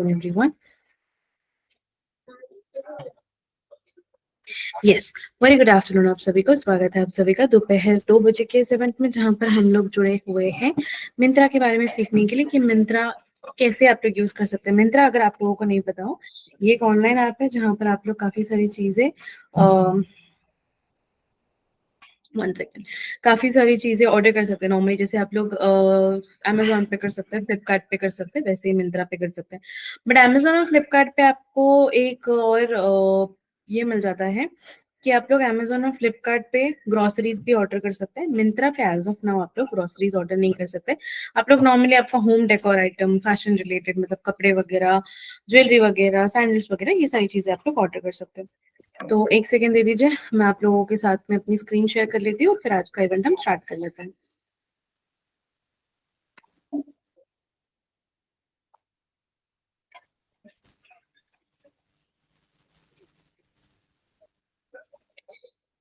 afternoon, everyone. Yes, very good afternoon आप सभी को। स्वागत है आप सभी का दोपहर 2 बजे के इस इवेंट में, जहां पर हम लोग जुड़े हुए हैं मिंत्रा के बारे में सीखने के लिए कि मिंत्रा कैसे आप लोग यूज कर सकते हैं। मिंत्रा, अगर आप लोगों को नहीं पता हो, ये एक ऑनलाइन ऐप है जहां पर आप लोग काफी सारी चीजें वन सेकेंड काफी सारी चीजें ऑर्डर कर सकते हैं। नॉर्मली जैसे आप लोग अमेजोन पे कर सकते हैं, फ्लिपकार्ट पे कर सकते हैं, वैसे ही मिंत्रा पे कर सकते हैं। बट अमेजोन और फ्लिपकार्ट पे आपको एक और ये मिल जाता है कि आप लोग अमेजोन और फ्लिपकार्ट पे ग्रोसरीज भी ऑर्डर कर सकते हैं। मिंत्रा पे एज ऑफ नाउ आप लोग ग्रोसरीज ऑर्डर नहीं कर सकते। आप लोग नॉर्मली आपका home decor item, fashion related, मतलब कपड़े वगैरह, ज्वेलरी वगैरह, सैंडल्स वगैरह, ये सारी चीजें आप लोग ऑर्डर कर सकते हैं। तो एक सेकेंड दे दीजिए, मैं आप लोगों के साथ में अपनी स्क्रीन शेयर कर लेती हूँ, फिर आज का इवेंट हम स्टार्ट कर लेते हैं।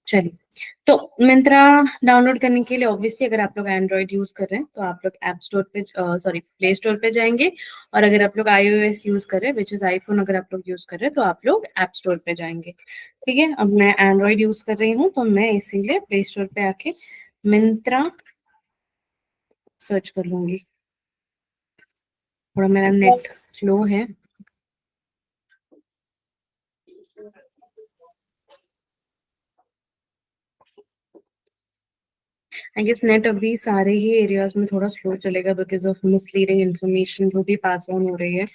चलिए, तो मिंत्रा डाउनलोड करने के लिए ऑब्वियसली अगर आप लोग एंड्रॉइड यूज कर रहे हैं तो आप लोग ऐप स्टोर पे सॉरी प्ले स्टोर पे जाएंगे, और अगर आप लोग iOS यूज कर रहे हैं, विच इज आईफोन, अगर आप लोग यूज कर रहे हैं तो आप लोग ऐप स्टोर पे जाएंगे। ठीक है, अब मैं एंड्रॉइड यूज कर रही हूँ तो मैं इसीलिए प्ले स्टोर पे आके मिंत्रा सर्च कर लूंगी। थोड़ा मेरा नेट स्लो है। आई गेस नेट अभी सारे ही एरियाज में थोड़ा स्लो चलेगा बिकॉज ऑफ मिसलीडिंग इंफॉर्मेशन जो भी पास ऑन हो रही है,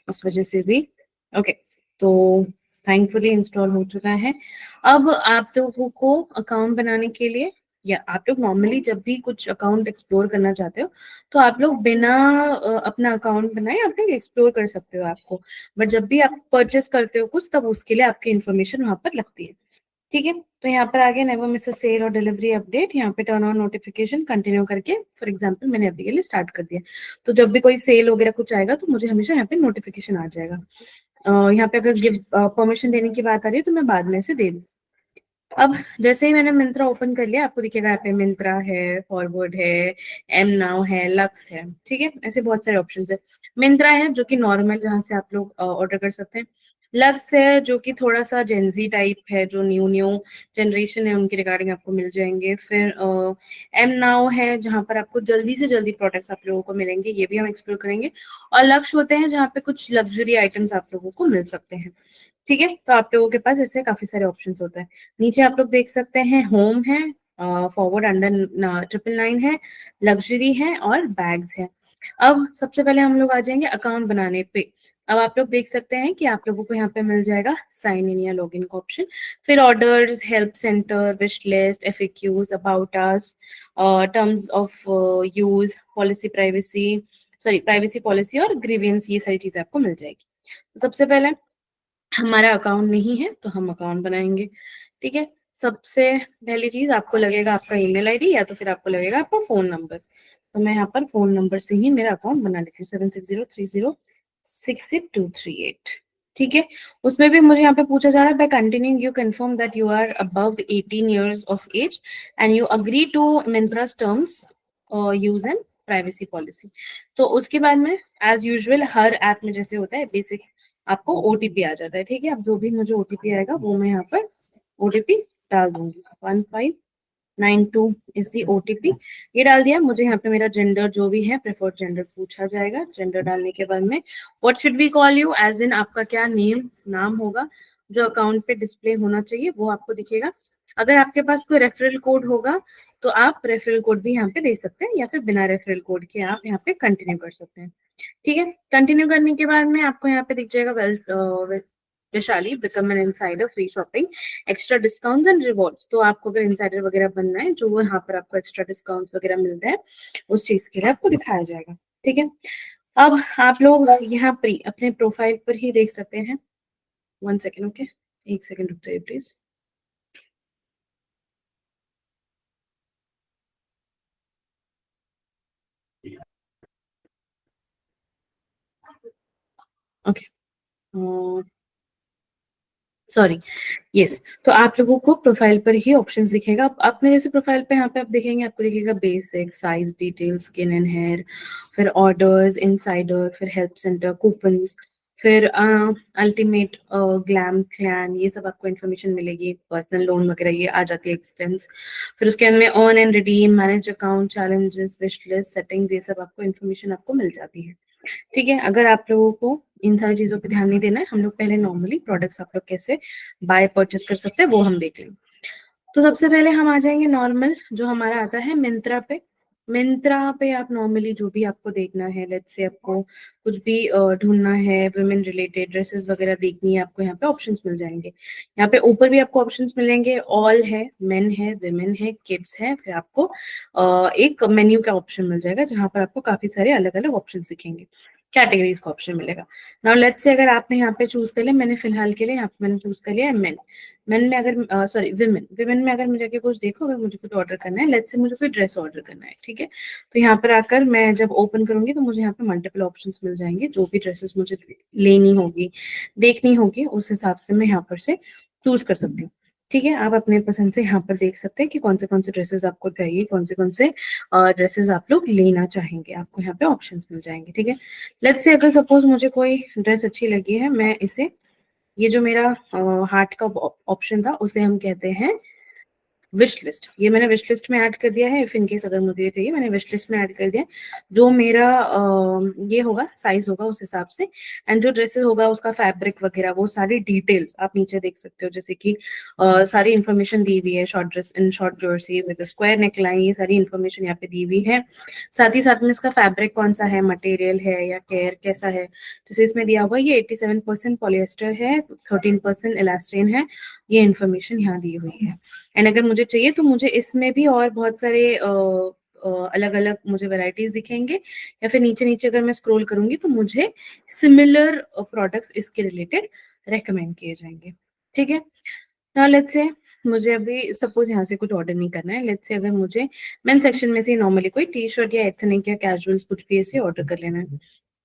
उस वजह से भी। ओके, तो थैंकफुली इंस्टॉल हो चुका है। अब आप लोगों को अकाउंट बनाने के लिए, या आप लोग नॉर्मली जब भी कुछ अकाउंट एक्सप्लोर करना चाहते हो तो आप लोग बिना अपना अकाउंट बनाए आप लोग एक्सप्लोर कर सकते हो आपको। बट जब भी आप परचेस करते हो कुछ, तब उसके लिए आपकी इन्फॉर्मेशन वहां पर लगती है। ठीक है, तो यहाँ पर आगे नेवर मिस अ सेल और डिलीवरी अपडेट, यहाँ पे टर्न ऑन नोटिफिकेशन कंटिन्यू करके, फॉर एग्जांपल मैंने अभी के लिए स्टार्ट कर दिया, तो जब भी कोई सेल वगैरह कुछ आएगा तो मुझे हमेशा यहाँ पे नोटिफिकेशन आ जाएगा। यहाँ पे अगर गिव परमिशन देने की बात आ रही है तो मैं बाद में से दे दूँ। अब जैसे ही मैंने मिंत्रा ओपन कर लिया, आपको दिखेगा यहाँ पे मिंत्रा है, फॉरवर्ड है, एम नाउ है, लक्स है। ठीक है, ऐसे बहुत सारे ऑप्शंस है। मिंत्रा है जो कि नॉर्मल, जहाँ से आप लोग ऑर्डर कर सकते हैं। लक्स है जो कि थोड़ा सा जेंजी टाइप है, जो न्यू न्यू जनरेशन है उनके रिगार्डिंग आपको मिल जाएंगे। फिर एम नाउ है जहाँ पर आपको जल्दी से जल्दी प्रोडक्ट्स आप लोगों को मिलेंगे, ये भी हम एक्सप्लोर करेंगे। और लक्स होते हैं जहाँ पे कुछ लग्जरी आइटम्स आप लोगों को मिल सकते हैं। ठीक है, तो आप लोगों के पास ऐसे काफी सारे ऑप्शंस होते हैं। नीचे आप लोग देख सकते हैं होम है, फॉरवर्ड अंडर 999 है, लग्जरी है और बैग्स है। अब सबसे पहले हम लोग आ जाएंगे अकाउंट बनाने पे। अब आप लोग देख सकते हैं कि आप लोगों को यहाँ पे मिल जाएगा साइन इन या लॉग इन का ऑप्शन, फिर orders, help centre, wish list, FAQs, about us, terms of use, policy privacy, sorry privacy policy और ग्रीवियंस, ये सारी चीजें आपको मिल जाएगी। तो सबसे पहले हमारा अकाउंट नहीं है तो हम अकाउंट बनाएंगे। ठीक है, सबसे पहली चीज आपको लगेगा आपका ईमेल आईडी, या तो फिर आपको लगेगा आपका फोन नंबर। तो मैं यहाँ पर फोन नंबर से ही मेरा अकाउंट बना लेती हूँ, 7603068238। ठीक है, उसमें भी मुझे यहाँ पे पूछा जा रहा है, by continuing you confirm that you are above 18 years of age and you agree to Myntra's terms, use and privacy policy. तो उसके बाद में एज यूजुअल हर ऐप में जैसे होता है, बेसिक आपको ओटीपी आ जाता है। ठीक है, अब जो भी मुझे ओटीपी आएगा वो मैं यहाँ पर ओटीपी डाल दूंगी। 1592 इज दी ओटीपी, ये डाल दिया। मुझे यहाँ पे मेरा जेंडर जो भी है, प्रेफर्ड जेंडर पूछा जाएगा। जेंडर डालने के बाद में what should we call you, as in आपका क्या नाम होगा जो अकाउंट पे डिस्प्ले होना चाहिए वो आपको दिखेगा। अगर आपके पास कोई रेफरल कोड होगा तो आप रेफरल कोड भी यहाँ पे दे सकते हैं, या फिर बिना रेफरल कोड के आप यहाँ पे कंटिन्यू कर सकते हैं। ठीक है, कंटिन्यू करने के बाद में आपको यहाँ पे दिख जाएगा Vaishali become an insider, free shopping, extra discounts and rewards. तो आपको अगर इनसाइडर वगैरह बनना है, जो यहाँ पर आपको एक्स्ट्रा डिस्काउंट्स वगैरह मिलते हैं, उस चीज के लिए आपको दिखाया जाएगा। ठीक है, अब आप लोग यहाँ पर अपने प्रोफाइल पर ही देख सकते हैं। 1 सेकेंड, ओके, एक सेकेंड रुक जाइए प्लीज। Okay, sorry, yes. तो आप लोगों को प्रोफाइल पर ही ऑप्शंस दिखेगा। आपने जैसे प्रोफाइल पे यहाँ पे आप देखेंगे, आपको दिखेगा basic, size detail, skin and hair, फिर ऑर्डर्स, इनसाइडर, फिर हेल्प सेंटर, कूपन्स, फिर अल्टीमेट, ग्लैम, क्लैन, ये सब आपको इन्फॉर्मेशन मिलेगी। पर्सनल लोन वगैरह ये आ जाती है एक्सटेंस। फिर उसके अंदर में earn and redeem, manage account, challenges, wish list, settings, ये सब आपको इन्फॉर्मेशन आपको मिल जाती है। ठीक है, अगर आप लोगों को इन सारी चीजों पे ध्यान नहीं देना है, हम लोग पहले नॉर्मली प्रोडक्ट्स आप लोग कैसे बाय परचेस कर सकते हैं वो हम देख लेंगे। तो सबसे पहले हम आ जाएंगे नॉर्मल, जो हमारा आता है मिंत्रा पे। मिंत्रा पे आप नॉर्मली जो भी आपको देखना है, लेट्स से आपको कुछ भी ढूंढना है, वुमेन रिलेटेड ड्रेसेस वगैरह देखनी है, आपको यहाँ पे ऑप्शंस मिल जाएंगे। यहाँ पे ऊपर भी आपको ऑप्शंस मिलेंगे, ऑल है, मेन है, विमेन है, किड्स है। फिर आपको एक मेन्यू का ऑप्शन मिल जाएगा जहां पर आपको काफी सारे अलग अलग ऑप्शन दिखेंगे, कैटेगरीज का ऑप्शन मिलेगा। नाउ लेट्स से अगर आपने यहाँ पे चूज कर लिया, मैंने फिलहाल के लिए यहाँ पे मैंने चूज कर लिया है मेन। मेन में अगर सॉरी विमेन, विमेन में अगर मुझे कुछ देखो, अगर मुझे कुछ ऑर्डर करना है, लेट्स से मुझे कोई ड्रेस ऑर्डर करना है, ठीक है, तो यहाँ पर आकर मैं जब ओपन करूंगी तो मुझे यहाँ पे मल्टीपल ऑप्शंस मिल जाएंगे। जो भी ड्रेसेस मुझे लेनी होगी, देखनी होगी, उस हिसाब से मैं यहाँ पर से चूज कर सकती हूँ। ठीक है, आप अपने पसंद से यहाँ पर देख सकते हैं कि कौन से ड्रेसेस आपको चाहिए, कौन से ड्रेसेस आप लोग लेना चाहेंगे, आपको यहाँ पे ऑप्शंस मिल जाएंगे। ठीक है, लेट्स से अगर सपोज मुझे कोई ड्रेस अच्छी लगी है, मैं इसे, ये जो मेरा हार्ट का ऑप्शन था उसे हम कहते हैं विश लिस्ट। ये मैंने विश लिस्ट में ऐड कर दिया है। इफ इन केस अगर मुझे ये चाहिए, मैंने विश लिस्ट में ऐड कर दिया। जो मेरा ये होगा, साइज होगा, उस हिसाब से, एंड जो ड्रेसेस होगा उसका फैब्रिक वगैरह वो सारी डिटेल्स आप नीचे देख सकते हो। जैसे कि सारी इन्फॉर्मेशन दी हुई है, short dress in short Jersey with square neck line, ये सारी इन्फॉर्मेशन यहाँ पे दी हुई है। साथ ही साथ में इसका फैब्रिक कौन सा है, मटेरियल है या केयर कैसा है। जैसे इसमें दिया हुआ ये 87% पॉलिएस्टर है, 13% इलास्टिन है, ये इन्फॉर्मेशन यहाँ दी हुई है। एंड अगर मुझे चाहिए तो मुझे इसमें भी और बहुत सारे अलग अलग मुझे वैरायटीज दिखेंगे, या फिर नीचे नीचे अगर मैं स्क्रॉल करूंगी तो मुझे सिमिलर प्रोडक्ट्स इसके रिलेटेड रेकमेंड किए जाएंगे। ठीक है, ना लेट्स से मुझे अभी सपोज यहाँ से कुछ ऑर्डर नहीं करना है, लेट्स से अगर मुझे मेन सेक्शन में से नॉर्मली कोई टी शर्ट या एथनिक या कैजुअल्स कुछ भी ऐसे ऑर्डर कर लेना है।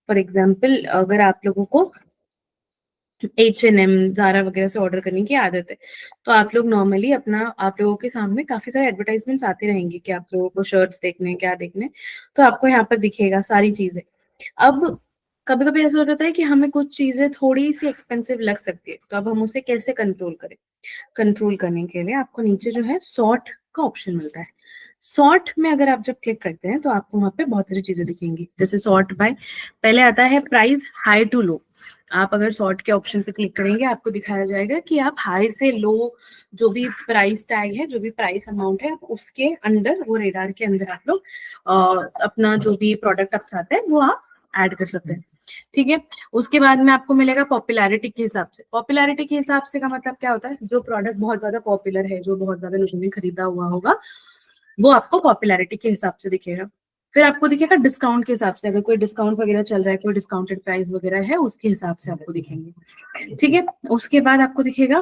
फॉर एग्जाम्पल, अगर आप लोगों को H&M, ज़ारा वगैरह से ऑर्डर करने की आदत है, तो आप लोग नॉर्मली अपना, आप लोगों के सामने काफी सारे एडवर्टाइजमेंट्स आते रहेंगे कि आप लोगों को शर्ट्स देखने हैं, क्या देखने हैं, तो आपको यहाँ पर दिखेगा सारी चीजें। अब कभी कभी ऐसा हो जाता है कि हमें कुछ चीजें थोड़ी सी एक्सपेंसिव लग सकती है, तो अब हम उसे कैसे कंट्रोल करें। कंट्रोल करने के लिए आपको नीचे जो है सॉर्ट का ऑप्शन मिलता है। सॉर्ट में अगर आप जब क्लिक करते हैं तो आपको वहां पे बहुत सारी चीजें दिखेंगी। जैसे सॉर्ट बाय, पहले आता है प्राइस हाई टू लो। आप अगर सॉर्ट के ऑप्शन पे क्लिक करेंगे, आपको दिखाया जाएगा कि आप हाई से लो जो भी प्राइस टैग है, जो भी प्राइस अमाउंट है, उसके अंदर, वो रेडार के अंदर आप लोग अपना जो भी प्रोडक्ट आप चाहते हैं वो आप ऐड कर सकते हैं। ठीक है, उसके बाद में आपको मिलेगा पॉपुलैरिटी के हिसाब से। पॉपुलैरिटी के हिसाब से का मतलब क्या होता है, जो प्रोडक्ट बहुत ज्यादा पॉपुलर है, जो बहुत ज्यादा लोगों ने खरीदा हुआ होगा, वो आपको पॉपुलैरिटी के हिसाब से दिखेगा। फिर आपको दिखेगा डिस्काउंट के हिसाब से, अगर कोई डिस्काउंट वगैरह चल रहा है, कोई डिस्काउंटेड प्राइस वगैरह है, उसके हिसाब से आपको दिखेंगे। ठीक है, उसके बाद आपको दिखेगा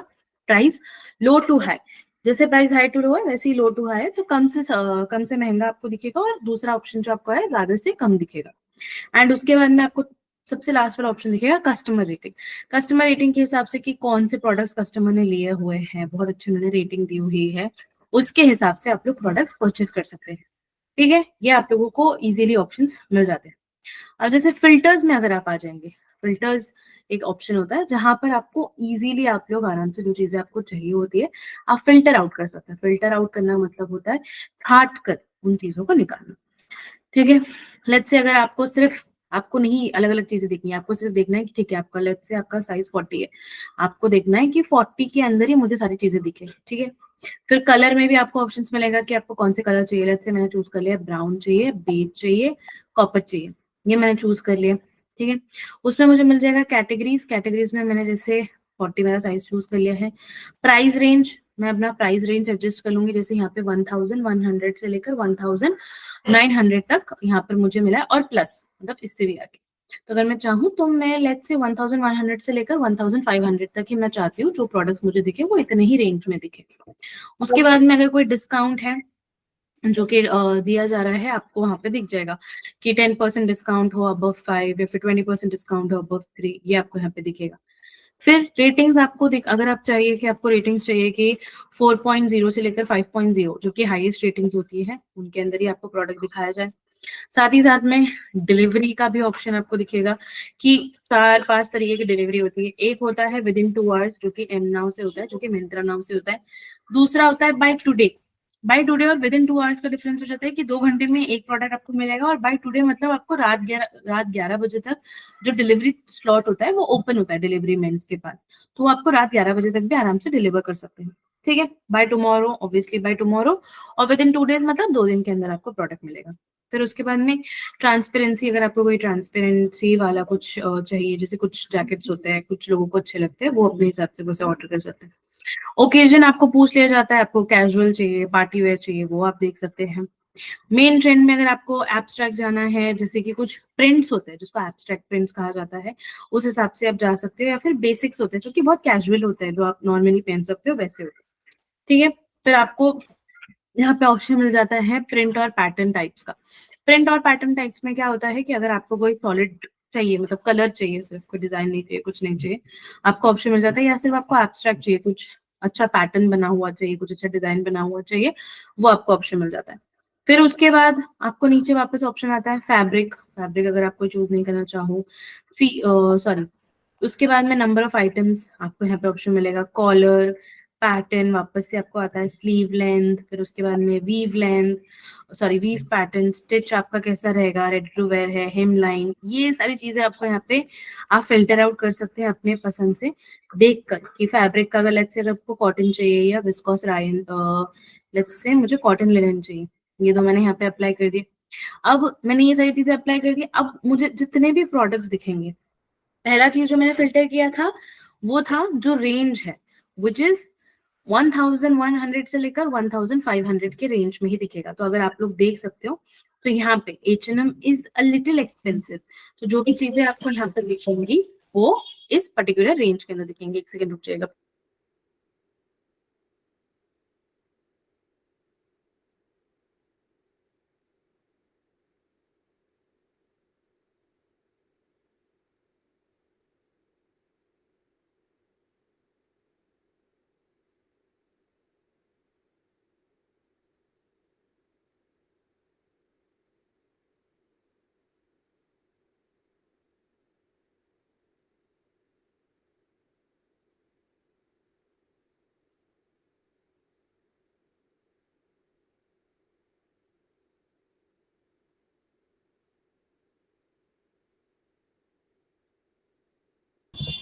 प्राइस लो टू हाई। जैसे प्राइस हाई टू लो है, वैसे ही लो टू हाई है, तो कम से महंगा आपको दिखेगा, और दूसरा ऑप्शन जो आपको है ज्यादा से कम दिखेगा। एंड उसके बाद में आपको सबसे लास्ट वाला ऑप्शन दिखेगा कस्टमर रेटिंग। कस्टमर रेटिंग के हिसाब से कि कौन से प्रोडक्ट्स कस्टमर ने लिए हुए हैं, बहुत अच्छी उन्होंने रेटिंग दी हुई है, उसके हिसाब से आप लोग प्रोडक्ट्स परचेज कर सकते हैं। ठीक है, ये आप लोगों को इजीली ऑप्शंस मिल जाते हैं। अब जैसे फिल्टर्स में अगर आप आ जाएंगे, फिल्टर्स एक ऑप्शन होता है जहां पर आपको इजीली आप लोग आराम से जो चीजें आपको चाहिए होती है, आप फिल्टर आउट कर सकते हैं। फिल्टर आउट करना मतलब होता है छाट कर उन चीजों को निकालना। ठीक है, लेट्स से अगर आपको सिर्फ, आपको नहीं अलग अलग चीजें देखनी है, आपको सिर्फ देखना है कि ठीक है, आपका लेट्स से आपका साइज 40 है, आपको देखना है कि 40 के अंदर ही मुझे सारी चीजें दिखे। ठीक है, फिर कलर में भी आपको ऑप्शंस मिलेगा कि आपको कौन से कलर चाहिए। लेट्स से मैंने चूज कर लिया ब्राउन चाहिए, बेज चाहिए, कॉपर चाहिए, ये मैंने चूज कर लिया। ठीक है, उसमें मुझे मिल जाएगा कैटेगरीज। कैटेगरीज में मैंने जैसे 40 मेरा साइज चूज कर लिया है। प्राइस रेंज, मैं अपना प्राइस रेंज एडजस्ट कर लूंगी। जैसे यहाँ पे 1100 से लेकर 1900 तक यहाँ पर मुझे मिला है, और प्लस मतलब इससे भी आगे। तो अगर मैं चाहूँ तो मैं लेट्स से 1100 से लेकर 1500 तक ही मैं चाहती हूँ जो प्रोडक्ट्स मुझे दिखे वो इतने ही रेंज में दिखे। उसके बाद में अगर कोई डिस्काउंट है जो कि दिया जा रहा है, आपको वहां पे दिख जाएगा कि 10% डिस्काउंट हो अबव 5, या फिर 20% डिस्काउंट हो अबव 3, ये आपको यहाँ पे दिखेगा। फिर रेटिंग्स आपको अगर आप चाहिए कि आपको रेटिंग्स चाहिए कि 4.0 से लेकर 5.0 जो कि हाईएस्ट रेटिंग्स होती है, उनके अंदर ही आपको प्रोडक्ट दिखाया जाए। साथ ही साथ में डिलीवरी का भी ऑप्शन आपको दिखेगा कि 4-5 तरीके की डिलीवरी होती है। एक होता है विद इन 2 आवर्स, जो कि एम नाउ से होता है, जो कि मिंत्रा नाउ से होता है। दूसरा होता है बाय टुडे। बाय टुडे और विद इन 2 आवर्स का डिफरेंस हो जाता है कि 2 घंटे में एक प्रोडक्ट आपको मिलेगा, और बाय टुडे मतलब आपको रात 11 बजे तक जो डिलीवरी स्लॉट होता है वो ओपन होता है डिलीवरी मेन्स के पास। तो वो आपको रात 11 बजे तक भी आराम से डिलीवर कर सकते हैं। ठीक है, by tomorrow, obviously by tomorrow, और विद इन 2 डेज मतलब 2 दिन के अंदर आपको प्रोडक्ट मिलेगा। फिर उसके बाद में ट्रांसपेरेंसी, अगर आपको कोई ट्रांसपेरेंसी वाला कुछ चाहिए, जैसे कुछ जैकेट्स होते हैं कुछ लोगों को अच्छे लगते हैं, वो अपने हिसाब से वैसे ऑर्डर कर सकते हैं। ओकेजन आपको पूछ लिया जाता है, आपको कैजुअल चाहिए, पार्टी वेयर चाहिए, वो आप देख सकते हैं। मेन ट्रेंड में अगर आपको एब्स्ट्रैक्ट जाना है, जैसे कि कुछ प्रिंट्स होते हैं जिसको एब्स्ट्रैक्ट प्रिंट्स कहा जाता है, उस हिसाब से आप जा सकते हो, या फिर बेसिक्स होते हैं जो कि बहुत कैजुअल होते हैं, जो आप नॉर्मली पहन सकते हो वैसे होते हैं। ठीक है, फिर आपको यहाँ पे ऑप्शन मिल जाता है प्रिंट और पैटर्न टाइप्स का। प्रिंट और पैटर्न टाइप्स में क्या होता है कि अगर आपको कोई सॉलिड चाहिए, मतलब कलर चाहिए, सिर्फ कोई डिजाइन नहीं चाहिए, कुछ नहीं चाहिए, आपको ऑप्शन मिल जाता है। या सिर्फ आपको एब्स्ट्रैक्ट चाहिए, कुछ अच्छा पैटर्न बना हुआ चाहिए, कुछ अच्छा डिजाइन बना हुआ चाहिए, वो आपको ऑप्शन मिल जाता है। फिर उसके बाद आपको नीचे वापस ऑप्शन आता है फैब्रिक। फैब्रिक अगर आपको चूज नहीं करना चाहो, सॉरी, उसके बाद में नंबर ऑफ आइटम्स आपको यहाँ पे ऑप्शन मिलेगा। कॉलर, पैटर्न, वापस से आपको आता है स्लीव लेंथ, फिर उसके बाद में weave length, sorry weave pattern, stitch आपका कैसा रहेगा, रेडी टू वेयर है, हेम लाइन, ये सारी चीजें आपको यहाँ पे आप फिल्टर आउट कर सकते हैं अपने पसंद से देख कर कि फैब्रिक का अगर लेट्स से अगर आपको कॉटन चाहिए या विस्कोस रायन, लेट्स से मुझे कॉटन लिनन चाहिए, ये तो मैंने यहाँ पे अप्लाई कर दिया। अब मैंने ये सारी चीजें अप्लाई कर दी, अब मुझे जितने भी प्रोडक्ट्स दिखेंगे, पहला चीज जो मैंने फिल्टर किया था वो था जो रेंज है, विच इज 1100 से लेकर 1500 के रेंज में ही दिखेगा। तो अगर आप लोग देख सकते हो तो यहाँ पे H&M is a little expensive. तो जो भी चीजें आपको यहाँ पे दिखेंगी वो इस पर्टिकुलर रेंज के अंदर दिखेंगे। एक सेकंड रुक जाएगा।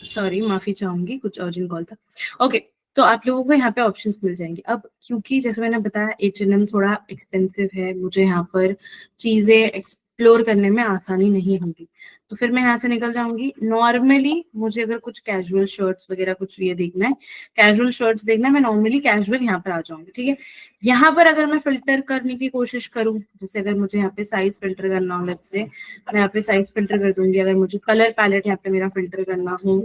सॉरी, माफी चाहूंगी, कुछ अर्जेंट कॉल था। ओके, तो आप लोगों को यहाँ पे ऑप्शंस मिल जाएंगे। अब क्योंकि जैसे मैंने बताया H&M थोड़ा एक्सपेंसिव है, मुझे यहाँ पर चीजें एक्सप्लोर करने में आसानी नहीं होगी, तो फिर मैं यहाँ से निकल जाऊंगी। नॉर्मली मुझे अगर कुछ कैजुअल शर्ट्स वगैरह कुछ ये देखना है, कैजुअल शर्ट्स देखना है, मैं नॉर्मली कैजुअल यहाँ पर आ जाऊंगी। ठीक है, यहाँ पर अगर मैं फिल्टर करने की कोशिश करूँ, जैसे अगर मुझे यहाँ पे साइज फिल्टर करना हो, लेट्स से मैं यहाँ पे साइज फिल्टर कर दूंगी। अगर मुझे कलर पैलेट यहाँ पे मेरा फिल्टर करना हो,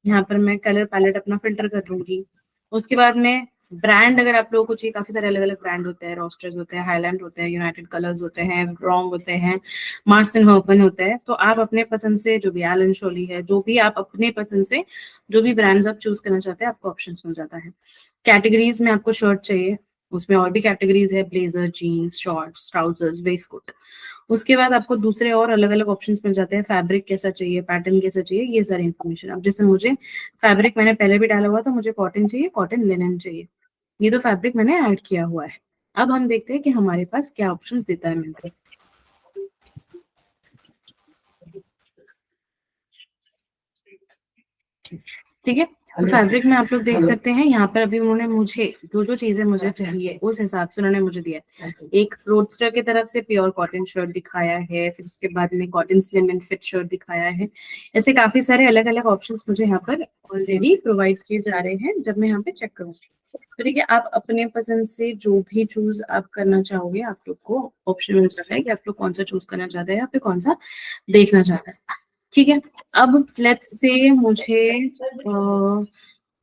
यहाँ पर मैं कलर पैलेट अपना फिल्टर कर दूंगी। उसके बाद में ब्रांड, अगर आप लोगों को चाहिए, काफी सारे अलग अलग ब्रांड होते हैं, रोस्टर्स होते हैं, हाईलैंड होते हैं, यूनाइटेड कलर्स होते हैं, रॉन्ग होते हैं, मार्स एंड हर्बन होते हैं। तो आप अपने पसंद से, जो भी एलन सोली है, जो भी आप अपने पसंद से जो भी ब्रांड्स आप चूज करना चाहते हैं, आपको ऑप्शन मिल जाता है। कैटेगरीज में आपको शर्ट चाहिए, उसमें और भी कैटेगरीज है, blazer, jeans, shorts, trousers, waistcoat. उसके बाद आपको दूसरे और अलग अलग ऑप्शंस मिल जाते हैं, फैब्रिक कैसा चाहिए, पैटर्न कैसा चाहिए, ये सारी इन्फॉर्मेशन। अब जैसे मुझे फैब्रिक मैंने पहले भी डाला हुआ था, मुझे कॉटन चाहिए, कॉटन लिनन चाहिए, ये तो फैब्रिक मैंने ऐड किया हुआ है। अब हम देखते हैं कि हमारे पास क्या ऑप्शन देता है मिंत्रा। ठीक है, तो फैब्रिक में आप लोग देख सकते हैं यहाँ पर अभी उन्होंने मुझे जो जो चीजें मुझे चाहिए उस हिसाब से उन्होंने मुझे दिया है। एक रोडस्टर की तरफ से प्योर कॉटन शर्ट दिखाया है, फिर उसके बाद में cotton slim and fit shirt दिखाया है। ऐसे काफी सारे अलग अलग ऑप्शंस मुझे यहाँ पर ऑलरेडी प्रोवाइड किए जा रहे हैं जब मैं यहाँ पे चेक करूंगी। तो ठीक है, आप अपने पसंद से जो भी चूज आप करना चाहोगे, आप लोग को ऑप्शन मिल जाता है कि आप लोग कौन सा चूज करना चाहते हैं या फिर कौन सा देखना चाहते हैं। ठीक है, अब लेट्स से मुझे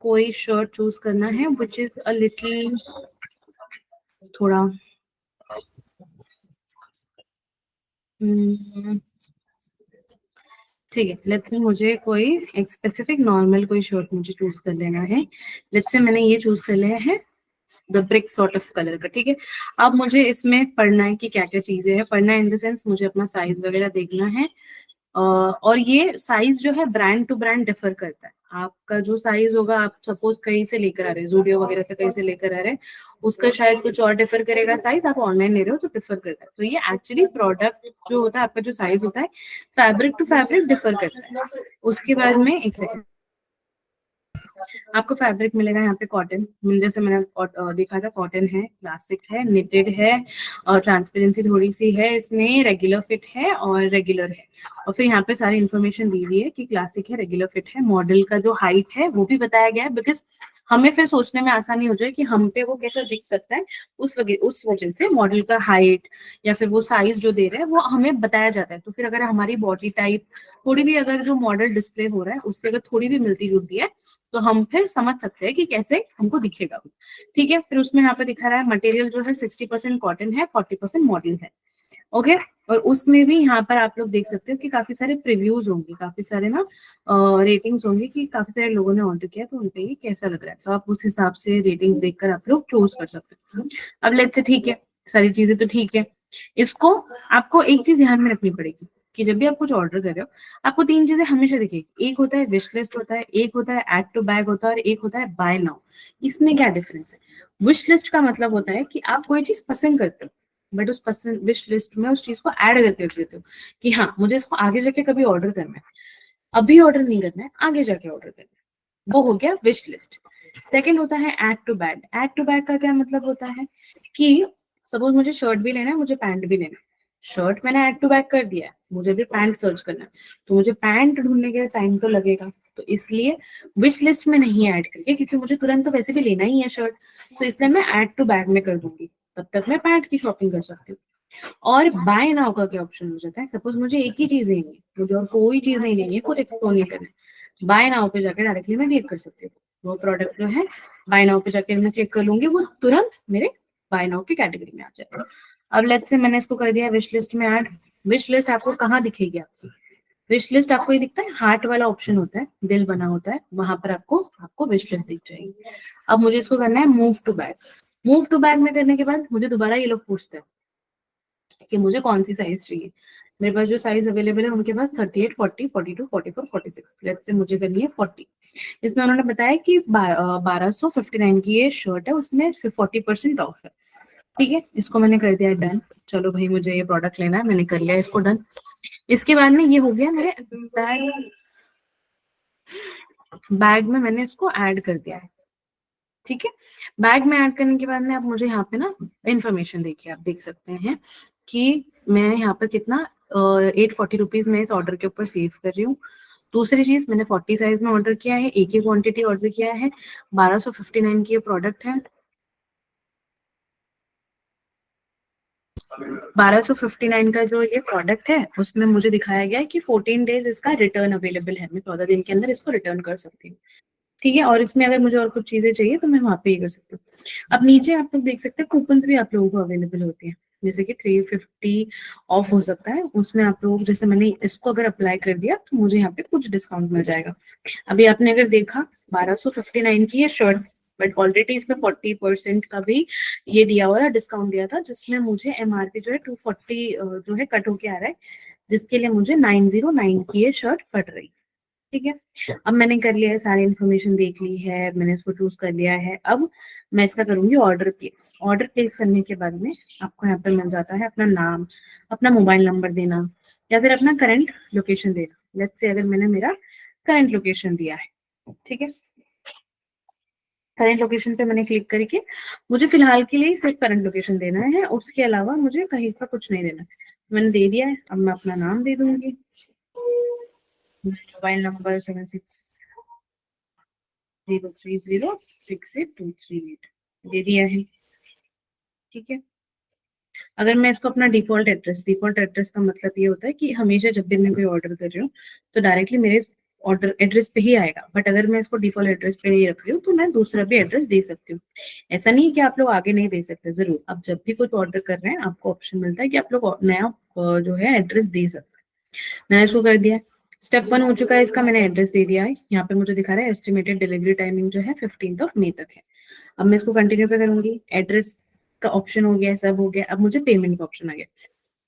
कोई शर्ट चूज करना है विच इज अ लिटिल, थोड़ा हम्म, ठीक है, लेट्स से मुझे कोई एक स्पेसिफिक नॉर्मल कोई शर्ट मुझे चूज कर लेना है। लेट्स से मैंने ये चूज कर लिया है, the brick sort of colour का, ठीक है। अब मुझे इसमें पढ़ना है कि क्या क्या चीजें हैं, पढ़ना है इन द सेंस मुझे अपना साइज वगैरह देखना है। और ये साइज जो है ब्रांड टू ब्रांड डिफर करता है। आपका जो साइज होगा, आप सपोज कहीं से लेकर आ रहे हैं, जूडियो वगैरह से कहीं से लेकर आ रहे हैं, उसका शायद कुछ और डिफर करेगा साइज, आप ऑनलाइन ले रहे हो तो डिफर करता है। तो ये एक्चुअली प्रोडक्ट जो होता है, आपका जो साइज होता है, फैब्रिक टू फैब्रिक डिफर करता है। उसके बाद में एक सेकंड, आपको फैब्रिक मिलेगा यहाँ पे कॉटन, जैसे मैंने देखा था, कॉटन है, क्लासिक है, निटेड है, और ट्रांसपेरेंसी थोड़ी सी है इसमें, रेगुलर फिट है और रेगुलर है। और फिर यहाँ पे सारी इन्फॉर्मेशन दी हुई है कि क्लासिक है, रेगुलर फिट है, मॉडल का जो हाइट है वो भी बताया गया है, बिकॉज हमें फिर सोचने में आसानी हो जाए कि हम पे वो कैसा दिख सकता है। उस वजह से मॉडल का हाइट या फिर वो साइज जो दे रहे हैं वो हमें बताया जाता है। तो फिर अगर हमारी बॉडी टाइप थोड़ी भी, अगर जो मॉडल डिस्प्ले हो रहा है उससे अगर थोड़ी भी मिलती जुलती है, तो हम फिर समझ सकते हैं कि कैसे हमको दिखेगा। ठीक है, फिर उसमें यहाँ पे दिखा रहा है मटेरियल जो है 60% कॉटन है, 40% मॉडल है। ओके, और उसमें भी यहाँ पर आप लोग देख सकते हो कि काफी सारे प्रिव्यूज होंगे, काफी सारे ना रेटिंग्स होंगी कि काफी सारे लोगों ने ऑर्डर किया, तो उनपे ये कैसा लग रहा है, तो आप उस हिसाब से रेटिंग्स देखकर आप लोग चूज कर सकते हो। अब लेट्स से, ठीक है, सारी चीजें तो ठीक है। इसको आपको एक चीज ध्यान में रखनी पड़ेगी कि जब भी आप कुछ ऑर्डर कर रहे हो, आपको तीन चीजें हमेशा दिखेगी। एक होता है विश लिस्ट होता है, एक होता है ऐड टू बैग होता है, और एक होता है बाय नाउ। इसमें क्या डिफरेंस है? विश लिस्ट का मतलब होता है कि आप कोई चीज पसंद करते हो, बट उस पसंद विश लिस्ट में उस चीज को ऐड करके रख देते हो कि हाँ मुझे इसको आगे जाके कभी ऑर्डर करना है, अभी ऑर्डर नहीं करना है, आगे जाके ऑर्डर करना है। वो हो गया विश लिस्ट। सेकंड होता है add to bag. Add to bag का क्या मतलब होता है कि सपोज मुझे शर्ट भी लेना है, मुझे पैंट भी लेना है, शर्ट मैंने ऐड टू बैग कर दिया है, मुझे भी पैंट सर्च करना है, तो मुझे पैंट ढूंढने के लिए टाइम तो लगेगा, तो इसलिए विश लिस्ट में नहीं ऐड करके, क्योंकि मुझे तुरंत तो वैसे भी लेना ही है शर्ट, तो इसलिए मैं ऐड टू बैग में कर दूंगी, तब तक मैं पैंट की शॉपिंग कर सकती हूँ। और बाय नाउ का क्या ऑप्शन हो जाता है, सपोज मुझे एक ही चीज लेनी है, मुझे और कोई चीज नहीं लेनी है, कुछ एक्सप्लोर नहीं करना है, बाय नाउ पे जाकर डायरेक्टली मैं क्लिक कर सकती हूँ। वो प्रोडक्ट जो है बाय नाउ पे जाकर मैं क्लिक कर लूंगी, वो तुरंत मेरे बाय नाउ की कैटेगरी में आ जाएगा। अब लेट्स से मैंने इसको कर दिया विश लिस्ट में ऐड। विश लिस्ट आपको कहाँ दिखेगी? आपकी विश लिस्ट आपको ये दिखता है, हार्ट वाला ऑप्शन होता है, दिल बना होता है, वहां पर आपको आपको विश लिस्ट दिख जाएगी। अब मुझे इसको करना है move to bag. Move to bag में करने के बाद मुझे दोबारा ये लोग पूछते हैं कि मुझे कौन सी साइज चाहिए। मेरे पास जो साइज अवेलेबल है उनके पास 38, 40, 42, 44, 46, लेट्स से मुझे करनी है 40। इसमें उन्होंने बताया कि 1259 की ये शर्ट है, उसमें 40% ऑफ है। ठीक है, इसको मैंने कर दिया डन। चलो भाई, मुझे ये प्रोडक्ट लेना है, मैंने कर लिया इसको डन। इसके बाद में ये हो गया मेरे बैग में मैंने इसको ऐड कर दिया है। ठीक है, बैग में ऐड करने के बाद में अब मुझे यहाँ पे ना इन्फॉर्मेशन देखिए, आप देख सकते हैं कि मैं यहाँ पर कितना 840 रुपीज में इस ऑर्डर के ऊपर सेव कर रही हूँ। दूसरी चीज, मैंने 40 साइज में ऑर्डर किया है, एक ही क्वांटिटी ऑर्डर किया है, 1259 की ये प्रोडक्ट है। 1259 का जो ये प्रोडक्ट है उसमें मुझे दिखाया गया है कि 14 डेज इसका रिटर्न अवेलेबल है, मैं 14 दिन के अंदर इसको रिटर्न कर सकती हूँ। ठीक है, और इसमें अगर मुझे और कुछ चीजें चाहिए तो मैं वहां पे ये कर सकती हूँ। अब नीचे आप लोग देख सकते हैं कूपन भी आप लोगों को अवेलेबल होती है, जैसे कि 350 ऑफ हो सकता है, उसमें आप लोग, जैसे मैंने इसको अगर अप्लाई कर दिया तो मुझे यहाँ पे कुछ डिस्काउंट मिल जाएगा। अभी आपने अगर देखा 1259 की ये शर्ट, बट ऑलरेडी इसमें 40% का भी ये दिया हुआ था, डिस्काउंट दिया था, जिसमें मुझे एमआरपी जो है 240 जो है कट होके आ रहा है, जिसके लिए मुझे 909 की ये शर्ट पड़ रही। ठीक है, अब मैंने कर लिया है, सारी इन्फॉर्मेशन देख ली है, मैंने इसको चूज कर लिया है। अब मैं इसका करूंगी ऑर्डर प्लेस। ऑर्डर प्लेस करने के बाद में आपको यहाँ पर मिल जाता है अपना नाम, अपना मोबाइल नंबर देना, या फिर अपना करंट लोकेशन देना। लेट्स से अगर मैंने मेरा करंट लोकेशन दिया है, ठीक है, करंट लोकेशन पे मैंने क्लिक करके, मुझे फिलहाल के लिए सिर्फ करंट लोकेशन देना है, उसके अलावा मुझे कहीं का कुछ नहीं देना। मैंने दे दिया है, अब मैं अपना नाम दे दूंगी, मोबाइल नंबर 7603068238 दे दिया है। ठीक है, अगर मैं इसको अपना डिफॉल्ट एड्रेस का मतलब ये होता है कि हमेशा जब भी मैं कोई ऑर्डर कर रही हूँ तो डायरेक्टली मेरे ऑर्डर एड्रेस पे ही आएगा, बट अगर मैं इसको डिफॉल्ट एड्रेस पे नहीं रख रही हूँ तो मैं दूसरा भी एड्रेस दे सकती हूँ। ऐसा नहीं है कि आप लोग आगे नहीं दे सकते, जरूर आप जब भी कुछ ऑर्डर कर रहे हैं आपको ऑप्शन मिलता है कि आप लोग नया जो है एड्रेस दे सकते हैं। मैंने इसको कर दिया। स्टेप 1 हो चुका है इसका, मैंने एड्रेस दे दिया है। यहाँ पे मुझे दिखा रहा है एस्टिमेटेड डिलीवरी टाइमिंग जो है 15 मई तक है। अब मैं इसको कंटिन्यू पे करूंगी, एड्रेस का ऑप्शन हो गया, सब हो गया, अब मुझे पेमेंट का ऑप्शन आ गया।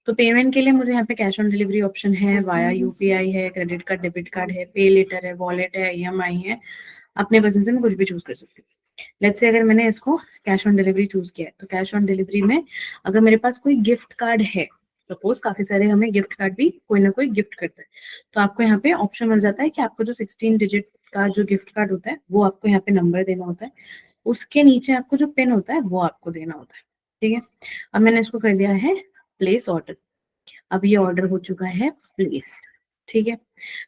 तो पेमेंट के लिए मुझे यहाँ पे कैश ऑन डिलीवरी ऑप्शन है, वाया यूपीआई है, क्रेडिट कार्ड, डेबिट कार्ड है, पे लेटर है, वॉलेट है, ईएमआई है, अपने पसंद से मैं कुछ भी चूज कर सकती हूँ। लेट्स से अगर मैंने इसको कैश ऑन डिलीवरी चूज किया है, तो कैश ऑन डिलीवरी में अगर मेरे पास कोई गिफ्ट कार्ड है, सपोज काफी सारे हमें गिफ्ट कार्ड भी कोई ना कोई गिफ्ट करता है, तो आपको यहाँ पे ऑप्शन मिल जाता है कि आपको जो 16 डिजिट का जो गिफ्ट कार्ड होता है वो आपको यहाँ पे नंबर देना होता है, उसके नीचे आपको जो पिन होता है वो आपको देना होता है। ठीक है, अब मैंने इसको कर दिया है प्लेस ऑर्डर। अब ये ऑर्डर हो चुका है प्लेस। ठीक है,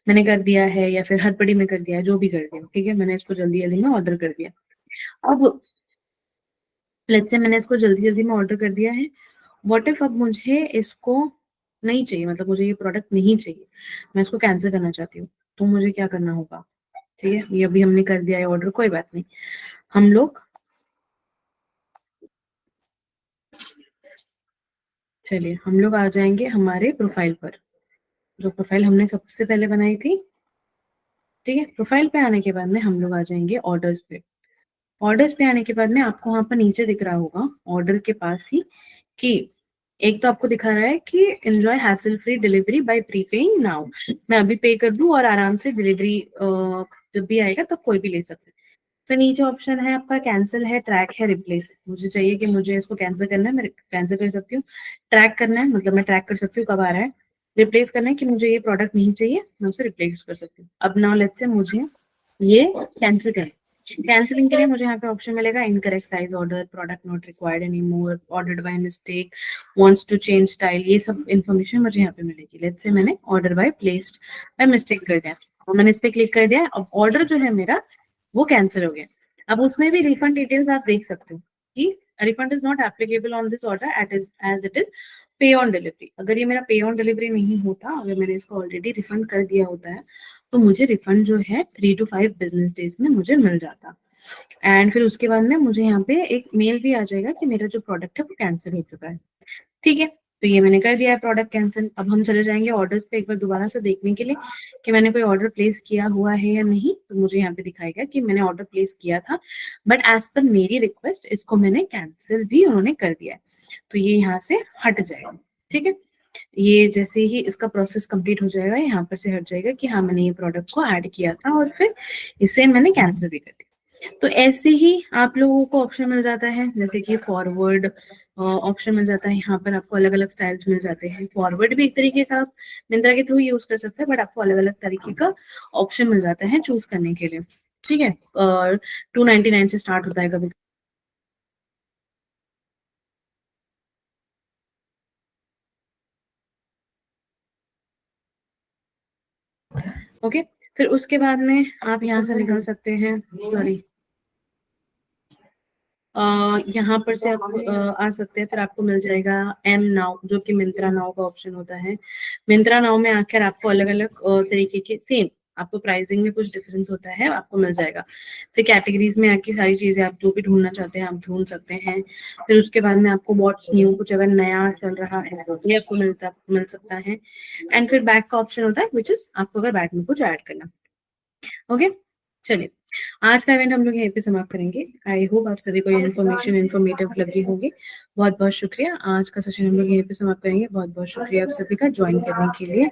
मैंने कर दिया है या फिर हड़बड़ी में कर दिया है, जो भी कर दिया, ठीक है, मैंने इसको जल्दी जल्दी में ऑर्डर कर दिया। अब लेट्स से मैंने इसको जल्दी जल्दी में ऑर्डर कर दिया है, व्हाट इफ अब मुझे इसको नहीं चाहिए, मतलब मुझे ये प्रोडक्ट नहीं चाहिए, मैं इसको कैंसिल करना चाहती हूँ, तो मुझे क्या करना होगा? ठीक है, ये अभी हमने कर दिया है ऑर्डर, कोई बात नहीं, हम लोग चलिए हम लोग आ जाएंगे हमारे प्रोफाइल पर, जो प्रोफाइल हमने सबसे पहले बनाई थी। ठीक है, प्रोफाइल पे आने के बाद में हम लोग आ जाएंगे ऑर्डर्स पे। ऑर्डर्स पे आने के बाद में आपको वहां पर नीचे दिख रहा होगा ऑर्डर के पास ही कि एक तो आपको दिखा रहा है कि enjoy hassle free delivery by prepaying now, मैं अभी पे कर दूं और आराम से डिलीवरी जब भी आएगा तब कोई भी ले सकता है। फिर नीचे ऑप्शन है आपका कैंसिल है, ट्रैक है, रिप्लेस। मुझे चाहिए कि मुझे इसको कैंसिल करना है, मैं कैंसिल कर सकती हूँ। ट्रैक करना है, मतलब मैं ट्रैक कर सकती हूँ कब आ रहा है। रिप्लेस करना है कि मुझे ये प्रोडक्ट नहीं चाहिए, मैं उसे रिप्लेस कर सकती हूँ। अब नाउ लेट्स से मुझे ये कैंसिल करें, कैंसिलिंग के लिए मुझे यहाँ पे ऑप्शन मिलेगा incorrect size order, product not required any more, ordered by mistake, wants to change style, ये सब इन्फॉर्मेशन मुझे यहाँ पे मिलेगी। लेट्स से मैंने order by placed by mistake कर दिया और मैंने इस पे क्लिक कर दिया, अब ऑर्डर जो है मेरा वो कैंसिल हो गया। अब उसमें भी रिफंड डिटेल्स आप देख सकते हो कि refund is not applicable on this order at is as it is pay on delivery. अगर ये मेरा पे ऑन डिलीवरी नहीं होता, अगर मैंने इसको ऑलरेडी रिफंड कर दिया होता है, तो मुझे रिफंड जो है 3 to 5 बिजनेस डेज में मुझे मिल जाता। एंड फिर उसके बाद में मुझे यहाँ पे एक मेल भी आ जाएगा कि मेरा जो प्रोडक्ट है वो कैंसिल हो चुका है। ठीक है, तो ये मैंने कर दिया है प्रोडक्ट कैंसिल। अब हम चले जाएंगे ऑर्डर्स पे एक बार दोबारा से देखने के लिए कि मैंने कोई ऑर्डर प्लेस किया हुआ है या नहीं। तो मुझे यहाँ पे दिखाएगा कि मैंने ऑर्डर प्लेस किया था, बट एज पर मेरी रिक्वेस्ट इसको मैंने कैंसिल भी उन्होंने कर दिया है, तो ये यहाँ से हट जाएगा। ठीक है, ये जैसे ही इसका प्रोसेस कंप्लीट हो जाएगा, यहाँ पर से हट जाएगा कि हाँ मैंने ये प्रोडक्ट को ऐड किया था और फिर इसे मैंने कैंसिल भी कर दिया। तो ऐसे ही आप लोगों को ऑप्शन मिल जाता है, जैसे कि फॉरवर्ड ऑप्शन मिल जाता है, यहाँ पर आपको अलग अलग स्टाइल्स मिल जाते हैं। फॉरवर्ड भी एक तरीके का आप मिंत्रा के थ्रू यूज कर सकते हैं, बट आपको अलग अलग तरीके का ऑप्शन मिल जाता है चूज करने के लिए। ठीक है, और 299 से स्टार्ट होता है कभी। ओके, फिर उसके बाद में आप यहाँ से निकल सकते हैं, सॉरी यहाँ पर से आप आ सकते हैं, फिर आपको मिल जाएगा एम नाउ, जो कि मिंत्रा नाउ का ऑप्शन होता है। मिंत्रा नाउ में आकर आपको अलग अलग तरीके के सेम, आपको प्राइसिंग में कुछ डिफरेंस होता है, आपको मिल जाएगा। फिर कैटेगरीज में आके सारी चीजें आप जो भी ढूंढना चाहते हैं आप ढूंढ सकते हैं। फिर उसके बाद में आपको व्हाट्स न्यू, कुछ अगर नया चल रहा है तो ये आपको मिल सकता है। एंड फिर बैक का ऑप्शन होता है विच इज आपको अगर बैक में कुछ ऐड करना। ओके, चलिए आज का इवेंट हम लोग यहीं पे समाप्त करेंगे। आई होप आप सभी को ये इन्फॉर्मेशन इन्फॉर्मेटिव लगी होगी। बहुत बहुत शुक्रिया, आज का सेशन हम लोग यहीं पे समाप्त करेंगे। बहुत बहुत शुक्रिया आप सभी का ज्वाइन करने के लिए।